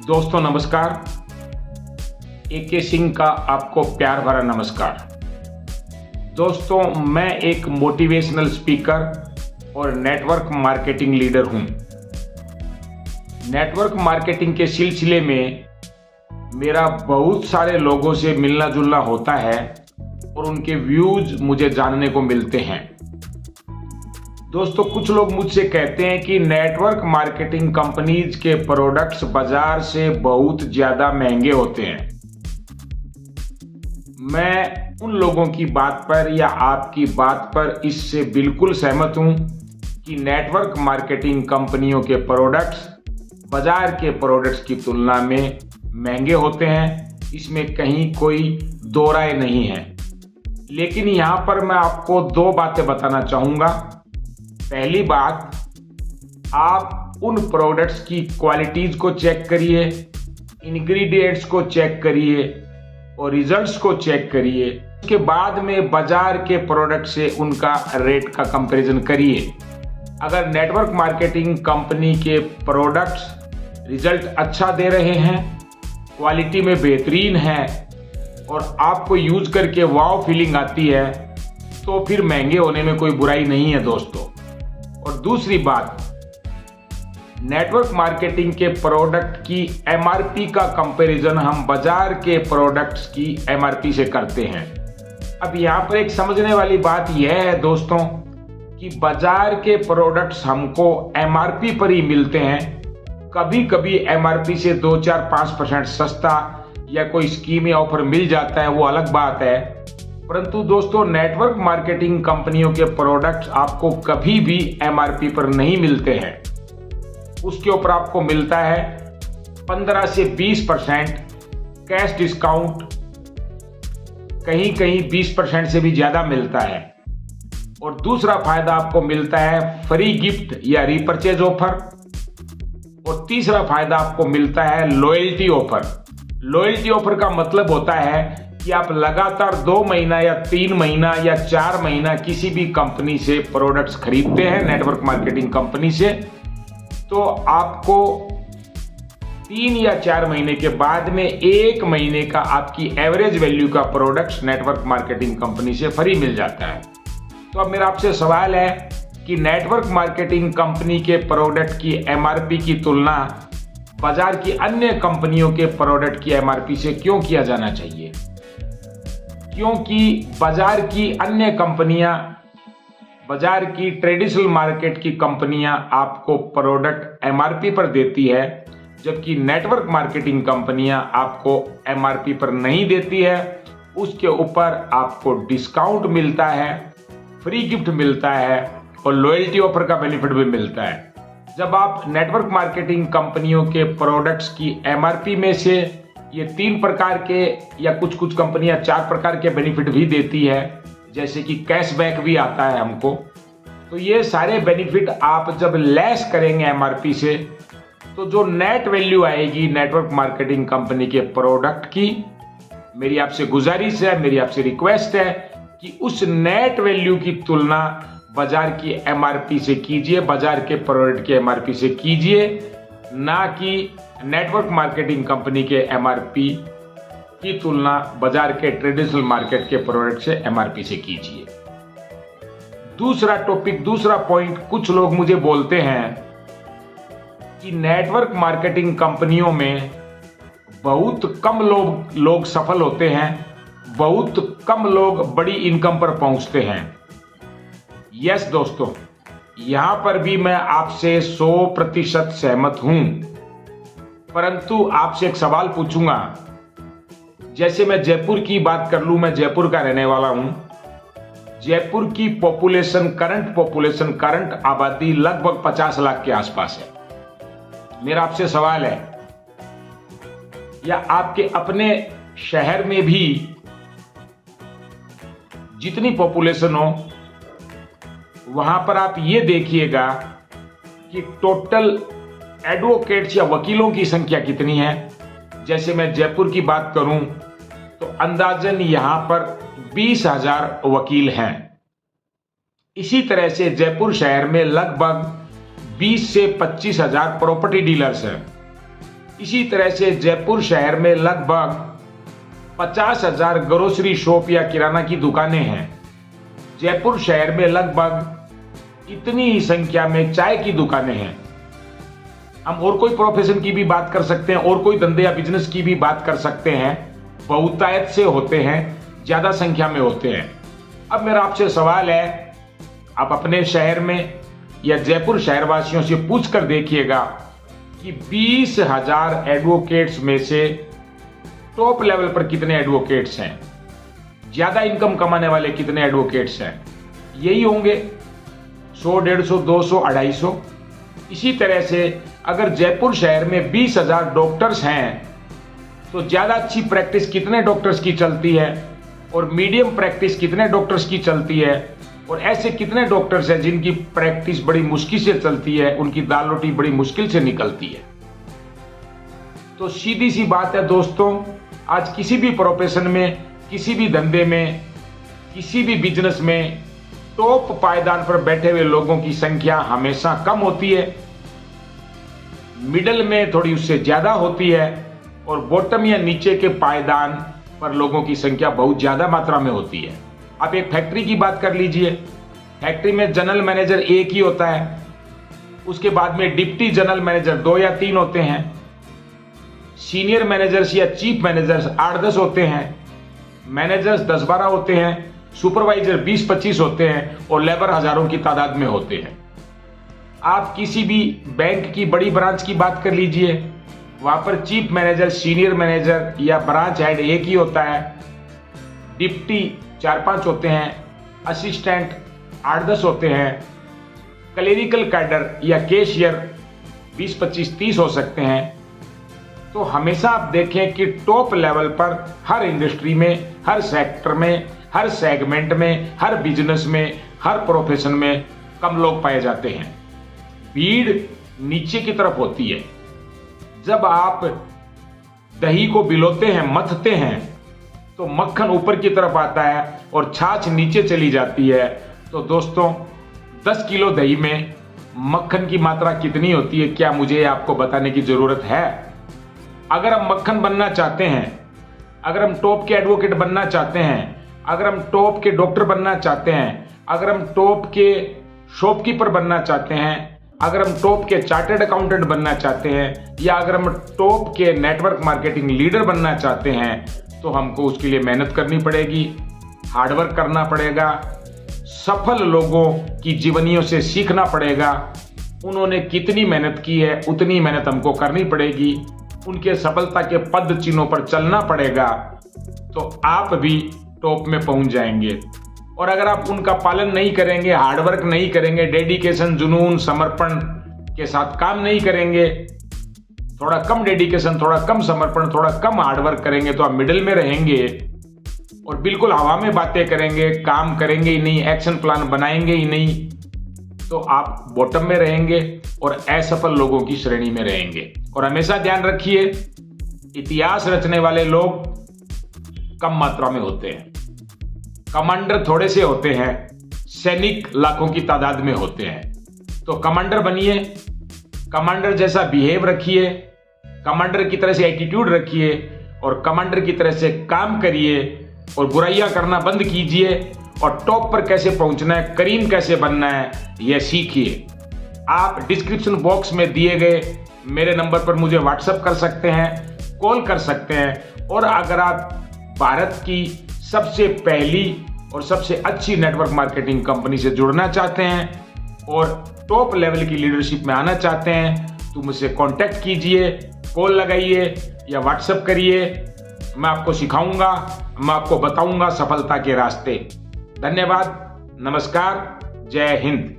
दोस्तों नमस्कार। AK सिंह का आपको प्यार भरा नमस्कार। दोस्तों मैं एक मोटिवेशनल स्पीकर और नेटवर्क मार्केटिंग लीडर हूं। नेटवर्क मार्केटिंग के सिलसिले में मेरा बहुत सारे लोगों से मिलना जुलना होता है और उनके व्यूज मुझे जानने को मिलते हैं। दोस्तों कुछ लोग मुझसे कहते हैं कि नेटवर्क मार्केटिंग कंपनीज के प्रोडक्ट्स बाजार से बहुत ज्यादा महंगे होते हैं। मैं उन लोगों की बात पर या आपकी बात पर इससे बिल्कुल सहमत हूं कि नेटवर्क मार्केटिंग कंपनियों के प्रोडक्ट्स बाजार के प्रोडक्ट्स की तुलना में महंगे होते हैं। इसमें कहीं कोई दो राय नहीं है। लेकिन यहां पर मैं आपको दो बातें बताना चाहूंगा। पहली बात, आप उन प्रोडक्ट्स की क्वालिटीज को चेक करिए, इंग्रेडिएंट्स को चेक करिए और रिजल्ट्स को चेक करिए। उसके बाद में बाजार के प्रोडक्ट से उनका रेट का कंपैरिजन करिए। अगर नेटवर्क मार्केटिंग कंपनी के प्रोडक्ट्स रिजल्ट अच्छा दे रहे हैं, क्वालिटी में बेहतरीन है और आपको यूज करके वाव फीलिंग आती है, तो फिर महंगे होने में कोई बुराई नहीं है दोस्तों। और दूसरी बात, नेटवर्क मार्केटिंग के प्रोडक्ट की MRP का कंपैरिजन हम बाजार के प्रोडक्ट्स की MRP से करते हैं। अब यहाँ पर एक समझने वाली बात यह है दोस्तों कि बाजार के प्रोडक्ट्स हमको MRP पर ही मिलते हैं। कभी कभी MRP से 2-4-5% सस्ता या कोई स्कीम या ऑफर मिल जाता है, वो अलग बात है। परंतु दोस्तों नेटवर्क मार्केटिंग कंपनियों के प्रोडक्ट्स आपको कभी भी MRP पर नहीं मिलते हैं। उसके ऊपर आपको मिलता है 15 से 20% कैश डिस्काउंट, कहीं कहीं 20% से भी ज्यादा मिलता है। और दूसरा फायदा आपको मिलता है फ्री गिफ्ट या रीपर्चेज ऑफर। और तीसरा फायदा आपको मिलता है लॉयल्टी ऑफर। लॉयल्टी ऑफर का मतलब होता है कि आप लगातार 2 महीना या 3 महीना या 4 महीना किसी भी कंपनी से प्रोडक्ट्स खरीदते हैं, नेटवर्क मार्केटिंग कंपनी से, तो आपको 3 या 4 महीने के बाद में 1 महीने का आपकी एवरेज वैल्यू का प्रोडक्ट्स नेटवर्क मार्केटिंग कंपनी से फ्री मिल जाता है। तो अब मेरा आपसे सवाल है कि नेटवर्क मार्केटिंग कंपनी के प्रोडक्ट की MRP की तुलना बाजार की अन्य कंपनियों के प्रोडक्ट की MRP से क्यों किया जाना चाहिए? क्योंकि बाजार की अन्य कंपनियां, बाजार की ट्रेडिशनल मार्केट की कंपनियां आपको प्रोडक्ट MRP पर देती है, जबकि नेटवर्क मार्केटिंग कंपनियां आपको MRP पर नहीं देती है। उसके ऊपर आपको डिस्काउंट मिलता है, फ्री गिफ्ट मिलता है और लॉयल्टी ऑफर का बेनिफिट भी मिलता है। जब आप नेटवर्क मार्केटिंग कंपनियों के प्रोडक्ट्स की MRP में से ये 3 प्रकार के या कुछ कंपनियां 4 प्रकार के बेनिफिट भी देती है, जैसे कि कैशबैक भी आता है हमको, तो ये सारे बेनिफिट आप जब लेस करेंगे MRP से, तो जो नेट वैल्यू आएगी नेटवर्क मार्केटिंग कंपनी के प्रोडक्ट की, मेरी आपसे गुजारिश है, मेरी आपसे रिक्वेस्ट है कि उस नेट वैल्यू की तुलना बाजार की MRP से कीजिए, बाजार के प्रोडक्ट के MRP से कीजिए, ना कि नेटवर्क मार्केटिंग कंपनी के MRP की तुलना बाजार के ट्रेडिशनल मार्केट के प्रोडक्ट से MRP से कीजिए। दूसरा टॉपिक, दूसरा पॉइंट, कुछ लोग मुझे बोलते हैं कि नेटवर्क मार्केटिंग कंपनियों में बहुत कम लोग सफल होते हैं, बहुत कम लोग बड़ी इनकम पर पहुंचते हैं। यस दोस्तों, यहां पर भी मैं आपसे 100% सहमत हूं। परंतु आपसे एक सवाल पूछूंगा। जैसे मैं जयपुर की बात कर लूं, मैं जयपुर का रहने वाला हूं। जयपुर की करंट आबादी लगभग 50 लाख के आसपास है। मेरा आपसे सवाल है, या आपके अपने शहर में भी जितनी पॉपुलेशन हो, वहां पर आप ये देखिएगा कि टोटल एडवोकेट्स या वकीलों की संख्या कितनी है। जैसे मैं जयपुर की बात करूं तो अंदाजन यहां पर 20,000 वकील हैं। इसी तरह से जयपुर शहर में लगभग 20 से 25 हजार प्रॉपर्टी डीलर्स हैं। इसी तरह से जयपुर शहर में लगभग 50,000 ग्रोसरी शॉप या किराना की दुकानें हैं। जयपुर शहर में लगभग इतनी ही संख्या में चाय की दुकानें हैं। हम और कोई प्रोफेशन की भी बात कर सकते हैं, और कोई धंधे या बिजनेस की भी बात कर सकते हैं, बहुतायत से होते हैं, ज्यादा संख्या में होते हैं। अब मेरा आपसे सवाल है, आप अपने शहर में या जयपुर शहरवासियों से पूछ कर देखिएगा कि 20,000 एडवोकेट्स में से टॉप लेवल पर कितने एडवोकेट्स हैं, ज्यादा इनकम कमाने वाले कितने एडवोकेट्स हैं। यही होंगे 100, 150, 200, 250। इसी तरह से अगर जयपुर शहर में 20,000 डॉक्टर्स हैं तो ज्यादा अच्छी प्रैक्टिस कितने डॉक्टर्स की चलती है, और मीडियम प्रैक्टिस कितने डॉक्टर्स की चलती है, और ऐसे कितने डॉक्टर्स हैं जिनकी प्रैक्टिस बड़ी मुश्किल से चलती है, उनकी दाल रोटी बड़ी मुश्किल से निकलती है। तो सीधी सी बात है दोस्तों, आज किसी भी प्रोफेशन में, किसी भी धंधे में, किसी भी बिजनेस में टॉप पायदान पर बैठे हुए लोगों की संख्या हमेशा कम होती है, मिडल में थोड़ी उससे ज्यादा होती है, और बॉटम या नीचे के पायदान पर लोगों की संख्या बहुत ज्यादा मात्रा में होती है। आप एक फैक्ट्री की बात कर लीजिए, फैक्ट्री में जनरल मैनेजर एक ही होता है, उसके बाद में डिप्टी जनरल मैनेजर 2 या 3 होते हैं, सीनियर मैनेजर्स या चीफ मैनेजर्स 8-10 होते हैं, मैनेजर्स 10-12 होते हैं, सुपरवाइजर 20-25 होते हैं, और लेबर हजारों की तादाद में होते हैं। आप किसी भी बैंक की बड़ी ब्रांच की बात कर लीजिए, वहां पर चीफ मैनेजर, सीनियर मैनेजर या ब्रांच हेड एक ही होता है, डिप्टी 4-5 होते हैं, असिस्टेंट 8-10 होते हैं, क्लेरिकल कैडर या कैशियर 20-25-30 हो सकते हैं। तो हमेशा आप देखें कि टॉप लेवल पर हर इंडस्ट्री में, हर सेक्टर में, हर सेगमेंट में, हर बिजनेस में, हर प्रोफेशन में कम लोग पाए जाते हैं। भीड़ नीचे की तरफ होती है। जब आप दही को बिलोते हैं, मथते हैं, तो मक्खन ऊपर की तरफ आता है और छाछ नीचे चली जाती है। तो दोस्तों, 10 किलो दही में मक्खन की मात्रा कितनी होती है, क्या मुझे आपको बताने की जरूरत है? अगर हम मक्खन बनना चाहते हैं, अगर हम टॉप के एडवोकेट बनना चाहते हैं, अगर हम टॉप के डॉक्टर बनना चाहते हैं, अगर हम टॉप के शॉपकीपर बनना चाहते हैं, अगर हम टॉप के चार्टर्ड अकाउंटेंट बनना चाहते हैं, या अगर हम टॉप के नेटवर्क मार्केटिंग लीडर बनना चाहते हैं, तो हमको उसके लिए मेहनत करनी पड़ेगी, हार्डवर्क करना पड़ेगा, सफल लोगों की जीवनियों से सीखना पड़ेगा। उन्होंने कितनी मेहनत की है उतनी मेहनत हमको करनी पड़ेगी, उनके सफलता के पद चिन्हों पर चलना पड़ेगा, तो आप भी टॉप में पहुंच जाएंगे। और अगर आप उनका पालन नहीं करेंगे, हार्डवर्क नहीं करेंगे, डेडिकेशन, जुनून, समर्पण के साथ काम नहीं करेंगे, थोड़ा कम डेडिकेशन, थोड़ा कम समर्पण, थोड़ा कम हार्डवर्क करेंगे, तो आप मिडिल में रहेंगे और बिल्कुल हवा में बातें करेंगे, काम करेंगे ही नहीं, एक्शन प्लान बनाएंगे ही नहीं, तो आप बॉटम में रहेंगे और असफल लोगों की श्रेणी में रहेंगे। और हमेशा ध्यान रखिए, इतिहास रचने वाले लोग कम मात्रा में होते हैं, कमांडर थोड़े से होते हैं, सैनिक लाखों की तादाद में होते हैं। तो कमांडर बनिए, कमांडर जैसा बिहेव रखिए, कमांडर की तरह से एटीट्यूड रखिए, और कमांडर की तरह से काम करिए, और बुराइयां करना बंद कीजिए, और टॉप पर कैसे पहुंचना है, करीम कैसे बनना है, यह सीखिए। आप डिस्क्रिप्शन बॉक्स में दिए गए मेरे नंबर पर मुझे व्हाट्सएप कर सकते हैं, कॉल कर सकते हैं। और अगर आप भारत की सबसे पहली और सबसे अच्छी नेटवर्क मार्केटिंग कंपनी से जुड़ना चाहते हैं और टॉप लेवल की लीडरशिप में आना चाहते हैं, तो मुझसे कांटेक्ट कीजिए, कॉल लगाइए या व्हाट्सएप करिए। मैं आपको सिखाऊंगा, मैं आपको बताऊंगा सफलता के रास्ते। धन्यवाद, नमस्कार, जय हिंद।